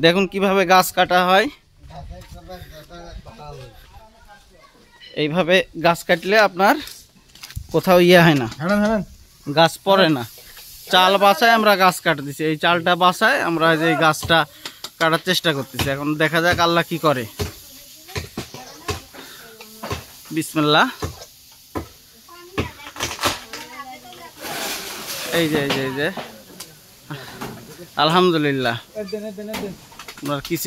দেখুন কিভাবে গাছ কাটা হয়। এইভাবে গাছ কাটলে আপনার কোথাও ইয়ে হয় না, গাছ পড়ে না। চাল বাসায় আমরা গাছ কাট দিছি, এই চালটা বাসায় আমরা যে গাছটা কাটার চেষ্টা করতেছি। এখন দেখা যাক আল্লাহ কি করে। বিসমিল্লাহ। এই যে আলহামদুলিল্লাহ আপনার কিছু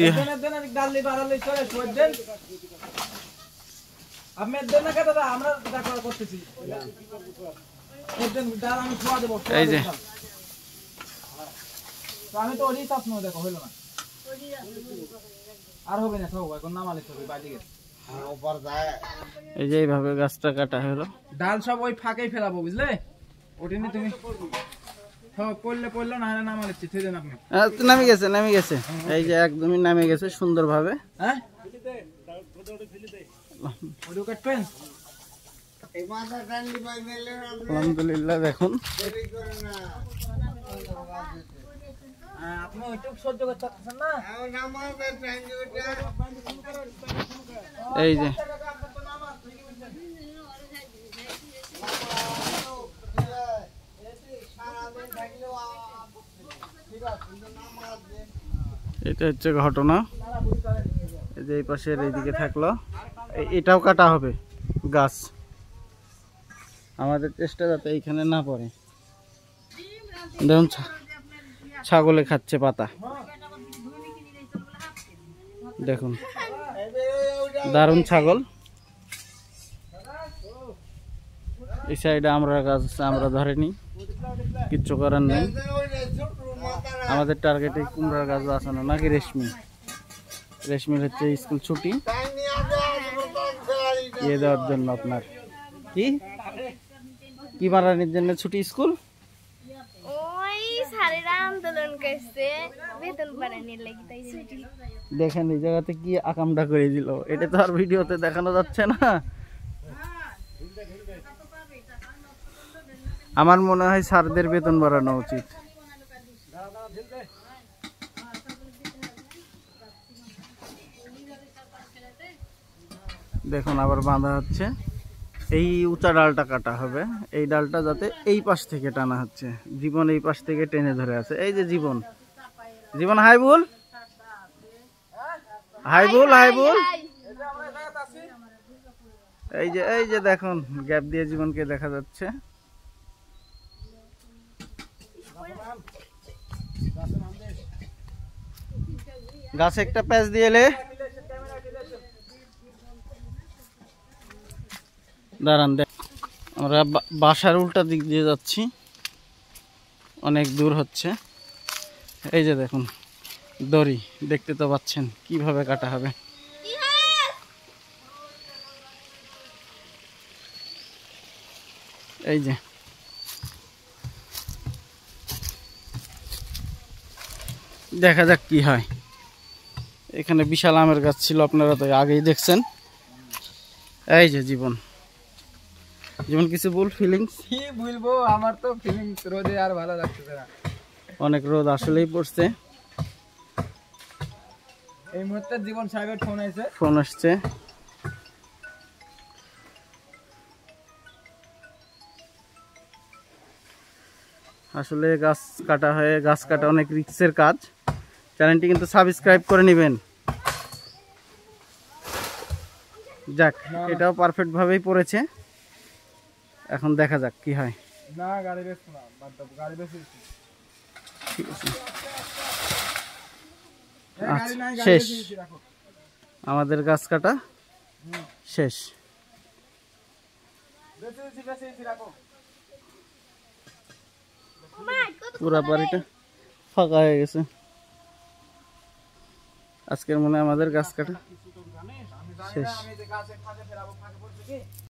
এই যে আমি তো ওরই চাপ নেবো, দেখো হইলো না আর হবে না, সব এখন নামালে সব বাড়ি গেছে। এই যে এইভাবে গাছটা কাটা হলো, ডাল সব ওই ফাঁকেই ফেলাবো, বুঝলে? ওটি নিয়ে তুমি পড়লে না নামালে থুই দেন আপনি। নামে গেছে এই যে একদমই নামে গেছে সুন্দরভাবে। হ্যাঁ আলহামদুলিল্লাহ। দেখুন আপনি ওইটুকু সহ্য করতে পারছেন না। এই যে এটা হচ্ছে ঘটনা। এই যে এই পাশের এইদিকে থাকলো, এটাও কাটা হবে গাছ। আমাদের চেষ্টা যাতে এইখানে না পড়ে। দেখুন ছাগলে খাচ্ছে পাতা, দেখুন দারুণ ছাগল। এই সাইডে আমরা গাছ আমরা ধরেনি, কিচ্ছু করার নেই। আমাদের টার্গেটে কুমড়ার গাছ আছে না নাকি? রেশমির হচ্ছে স্কুল ছুটি ইয়ে দেওয়ার জন্য, আপনার কি মারানির জন্য ছুটি স্কুল। দেখেন এই জায়গাতে কি আকামটা করে দিল, এটা তো আর ভিডিওতে দেখানো যাচ্ছে না। আমার মনে হয় স্যারদের বেতন বাড়ানো উচিত। দেখুন আবার বাঁধা হচ্ছে, এই উঁচা ডালটা কাটা হবে। এই ডালটা যাতে এই পাশ থেকে টানা হচ্ছে, জীবন এই পাশ থেকে টেনে ধরে আছে। এই যে জীবন হাইবুল এই যে দেখুন গ্যাপ দিয়ে জীবনকে দেখা যাচ্ছে। গাছে একটা প্যাচ দিয়ে এলে দাঁড়ান, দেখ আমরা বাসার উল্টা দিক দিয়ে যাচ্ছি, অনেক দূর হচ্ছে। এই যে দেখুন দড়ি, দেখতে তো পাচ্ছেন কিভাবে কাটা হবে। এই যে দেখা যাক কি হয়। এখানে বিশাল আমের গাছ ছিল, আপনারা তো আগেই দেখছেন। এই যে জীবন কিছু ফিলিংস কি বলবো, আমার তো ফিলিংস রোদে আর ভালো লাগতেছে না। অনেক রোদ আসলেই পড়ছে। এই মুহূর্তে জীবন সাহেবের ফোন আসছে। আসলে গাছ কাটা অনেক রিস্কের কাজ। চ্যানেলটি কিন্তু সাবস্ক্রাইব করে নেবেন। যাক, এটাও পারফেক্ট ভাবেই পড়েছে। এখন দেখা যাক কি হয়। না গাড়ি বেচবো না, বাদ দাও, গাড়ি বেচেছি। ঠিক আছে, শেষ। আমাদের গাছ কাটা শেষ। পুরা বাড়িটা ফাঁকা হয়ে গেছে। আজকের মনে হয় আমাদের গাছ কাটা শেষ।